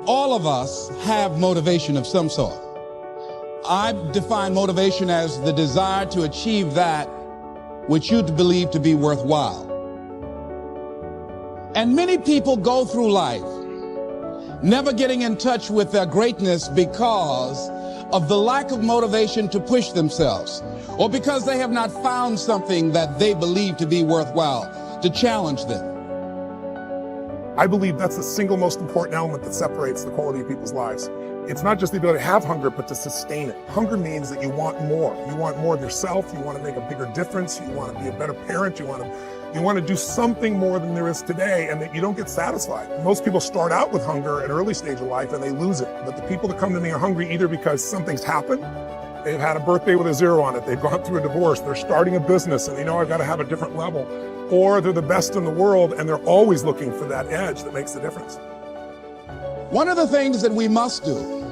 All of us have motivation of some sort. I define motivation as the desire to achieve that which you believe to be worthwhile. And many people go through life never getting in touch with their greatness because of the lack of motivation to push themselves, or because they have not found something that they believe to be worthwhile to challenge them. I believe that's the single most important element that separates the quality of people's lives. It's not just the ability to have hunger, but to sustain it. Hunger means that you want more. You want more of yourself. You want to make a bigger difference. You want to be a better parent. You want to do something more than there is today, and that you don't get satisfied. Most people start out with hunger at an early stage of life and they lose it. But the people that come to me are hungry either because something's happened, they've had a birthday with a 0 on it, they've gone through a divorce, they're starting a business and they know I've got to have a different level, or they're the best in the world and they're always looking for that edge that makes the difference. One of the things that we must do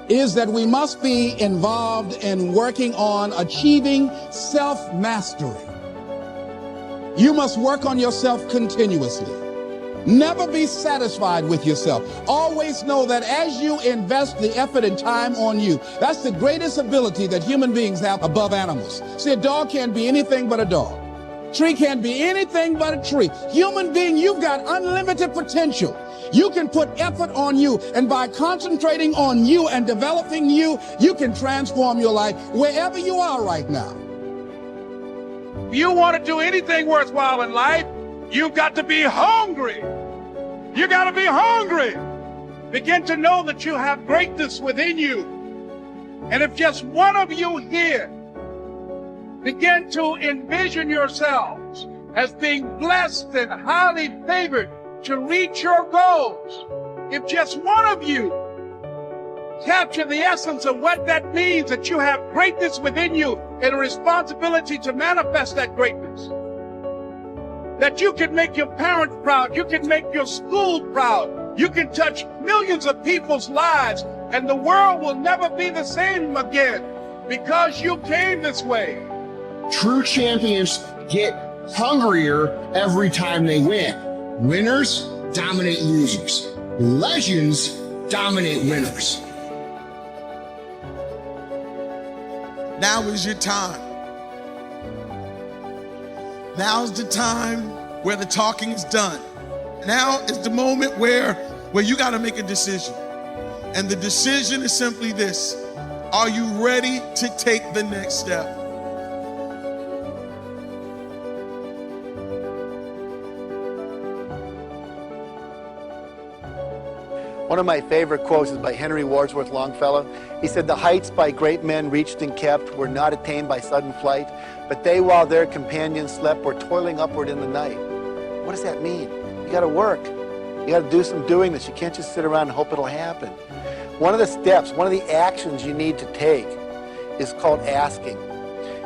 is that we must be involved in working on achieving self-mastery. You must work on yourself continuously. Never be satisfied with yourself. Always know that as you invest the effort and time on you, that's the greatest ability that human beings have above animals. See, a dog can't be anything but a dog. Tree can't be anything but a tree. Human being, you've got unlimited potential. You can put effort on you, and by concentrating on you and developing you, you can transform your life wherever you are right now. If you want to do anything worthwhile in life, you've got to be hungry. You got to be hungry. Begin to know that you have greatness within you. And if just one of you here begin to envision yourselves as being blessed and highly favored to reach your goals, if just one of you capture the essence of what that means, that you have greatness within you and a responsibility to manifest that greatness, that you can make your parents proud, you can make your school proud, you can touch millions of people's lives, and the world will never be the same again because you came this way. True champions get hungrier every time they win. Winners dominate losers. Legends dominate winners. Now is your time. Now's the time where the talking is done. Now is the moment where you got to make a decision. And the decision is simply this: are you ready to take the next step? One of my favorite quotes is by Henry Wadsworth Longfellow. He said, "The heights by great men reached and kept were not attained by sudden flight, but they while their companions slept were toiling upward in the night." What does that mean? You gotta work. You gotta do some doing this. You can't just sit around and hope it'll happen. One of the steps, one of the actions you need to take is called asking.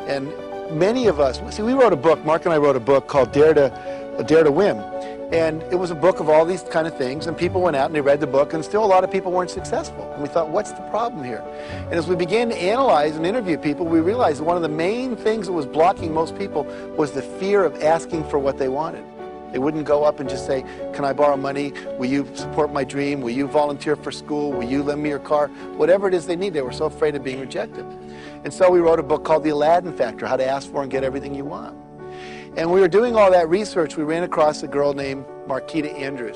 And many of us, see, we wrote a book, Mark and I wrote a book called Dare to Win. And it was a book of all these kind of things, and people went out and they read the book, and still a lot of people weren't successful. And we thought, what's the problem here? And as we began to analyze and interview people, we realized that one of the main things that was blocking most people was the fear of asking for what they wanted. They wouldn't go up and just say, "Can I borrow money? Will you support my dream? Will you volunteer for school? Will you lend me your car?" Whatever it is they need, they were so afraid of being rejected. And so we wrote a book called The Aladdin Factor, How to Ask For and Get Everything You Want. And we were doing all that research, we ran across a girl named Marquita Andrews.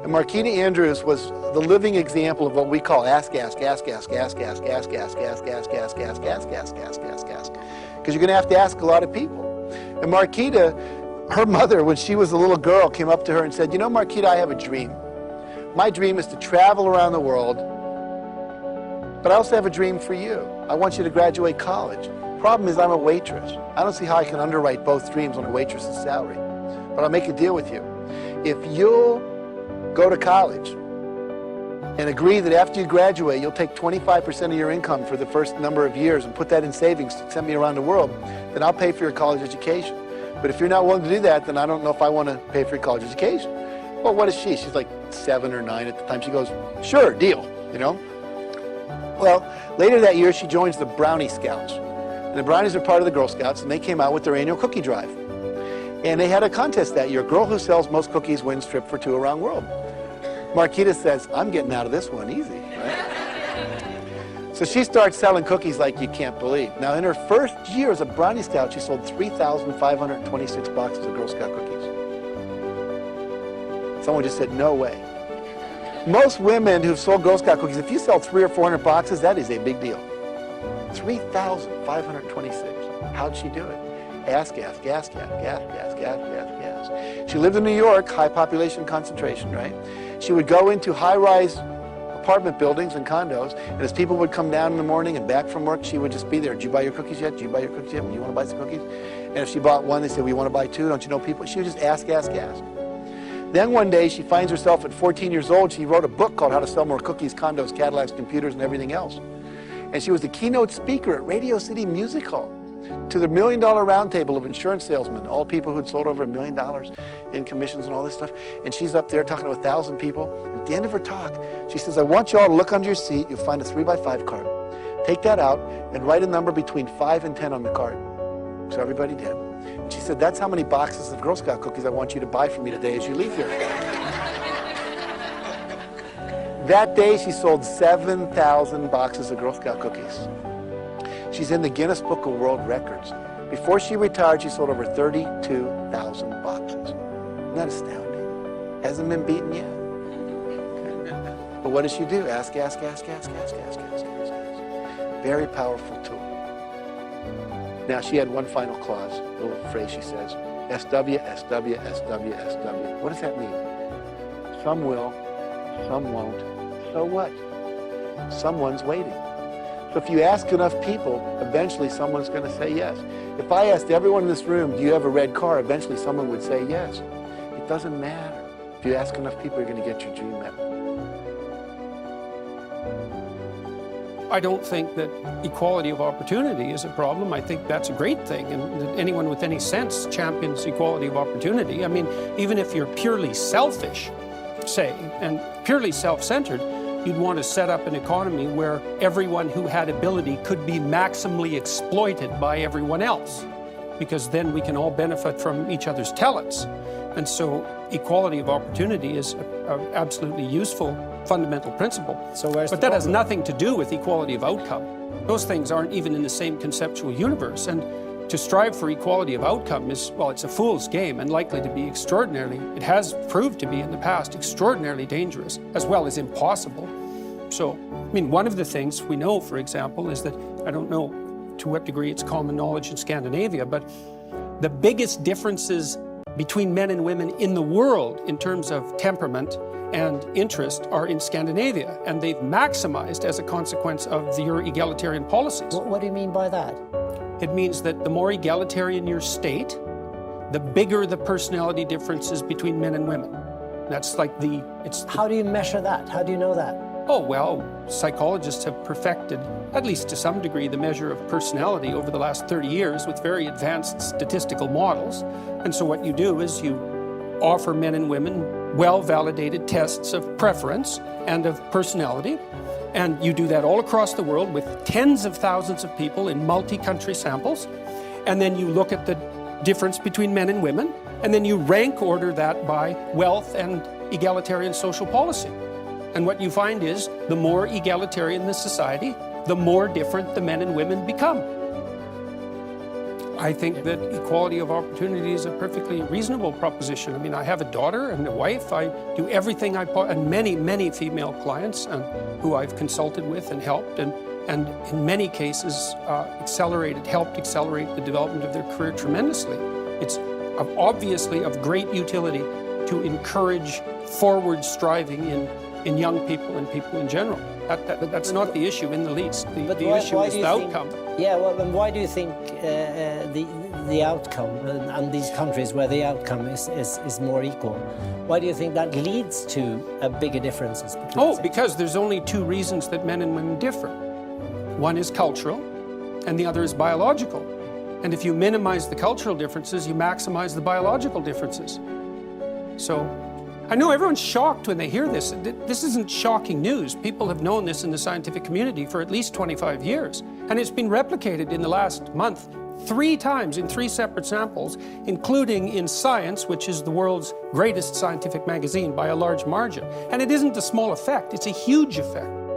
And Marquita Andrews was the living example of what we call ask, ask, ask, ask, ask, ask, ask, ask, ask, ask, ask, ask, ask, ask, ask, ask, ask. Because you're going to have to ask a lot of people. And Marquita, her mother, when she was a little girl, came up to her and said, "You know, Marquita, I have a dream. My dream is to travel around the world, but I also have a dream for you. I want you to graduate college. Problem is, I'm a waitress. I don't see how I can underwrite both dreams on a waitress's salary. But I'll make a deal with you. If you'll go to college and agree that after you graduate, you'll take 25% of your income for the first number of years and put that in savings to send me around the world, then I'll pay for your college education. But if you're not willing to do that, then I don't know if I want to pay for your college education." Well, what is she? She's like 7 or 9 at the time. She goes, "Sure, deal," you know? Well, later that year, she joins the Brownie Scouts. And the Brownies are part of the Girl Scouts, and they came out with their annual cookie drive. And they had a contest that year. Girl who sells most cookies wins trip for 2 around the world. Marquita says, I'm getting out of this one easy, right? So she starts selling cookies like you can't believe. Now, in her first year as a Brownie Scout, she sold 3,526 boxes of Girl Scout cookies. Someone just said, no way. Most women who've sold Girl Scout cookies, if you sell 300 or 400 boxes, that is a big deal. 3,526. How'd she do it? Gas. She lived in New York, high population concentration, right? She would go into high-rise apartment buildings and condos, and as people would come down in the morning and back from work, she would just be there. Did you buy your cookies yet? Did you buy your cookies yet? Well, you want to buy some cookies? And if she bought one, they said, we want to buy two. Don't you know people? She would just ask. Then one day, she finds herself at 14 years old. She wrote a book called How to Sell More Cookies, Condos, Cadillacs, Computers, and everything else. And she was the keynote speaker at Radio City Music Hall to the $1 Million Roundtable of insurance salesmen, all people who'd sold over $1 million in commissions and all this stuff. And she's up there talking to 1,000 people. At the end of her talk, she says, I want you all to look under your seat. You'll find a 3x5 card. Take that out and write a number between 5 and 10 on the card. So everybody did. And she said, that's how many boxes of Girl Scout cookies I want you to buy for me today as you leave here. That day, she sold 7,000 boxes of Girl Scout cookies. She's in the Guinness Book of World Records. Before she retired, she sold over 32,000 boxes. Isn't that astounding? Hasn't been beaten yet. Okay. But what does she do? Ask. Very powerful tool. Now, she had one final clause, a little phrase she says, SW. What does that mean? Some will, some won't. So what? Someone's waiting. So if you ask enough people, eventually someone's going to say yes. If I asked everyone in this room, do you have a red car? Eventually someone would say yes. It doesn't matter. If you ask enough people, you're going to get your dream met. I don't think that equality of opportunity is a problem. I think that's a great thing, and that anyone with any sense champions equality of opportunity. I mean, even if you're purely selfish, say, and purely self-centered, you'd want to set up an economy where everyone who had ability could be maximally exploited by everyone else, because then we can all benefit from each other's talents. And so equality of opportunity is an absolutely useful fundamental principle. But that has nothing to do with equality of outcome. Those things aren't even in the same conceptual universe. And to strive for equality of outcome is, well, it's a fool's game and likely to be extraordinarily, it has proved to be in the past, extraordinarily dangerous, as well as impossible. So, I mean, one of the things we know, for example, is that, I don't know to what degree it's common knowledge in Scandinavia, but the biggest differences between men and women in the world in terms of temperament and interest are in Scandinavia, and they've maximized as a consequence of your egalitarian policies. What do you mean by that? It means that the more egalitarian your state, the bigger the personality differences between men and women. That's like How do you measure that? How do you know that? Oh, well, psychologists have perfected, at least to some degree, the measure of personality over the last 30 years with very advanced statistical models. And so what you do is you offer men and women well-validated tests of preference and of personality. And you do that all across the world with tens of thousands of people in multi-country samples. And then you look at the difference between men and women, and then you rank order that by wealth and egalitarian social policy. And what you find is the more egalitarian the society, the more different the men and women become. I think that equality of opportunity is a perfectly reasonable proposition. I mean, I have a daughter and a wife. I do everything and many female clients who I've consulted with and helped, and in many cases helped accelerate the development of their career tremendously. It's obviously of great utility to encourage forward striving in young people and people in general. That's not the issue in the least. The issue is the outcome. Yeah, well, and why do you think the outcome, and these countries where the outcome is more equal, why do you think that leads to bigger differences between because there's only two reasons that men and women differ. One is cultural, and the other is biological. And if you minimize the cultural differences, you maximize the biological differences. So, I know everyone's shocked when they hear this. This isn't shocking news. People have known this in the scientific community for at least 25 years. And it's been replicated in the last month 3 times in 3 separate samples, including in Science, which is the world's greatest scientific magazine by a large margin. And it isn't a small effect, it's a huge effect.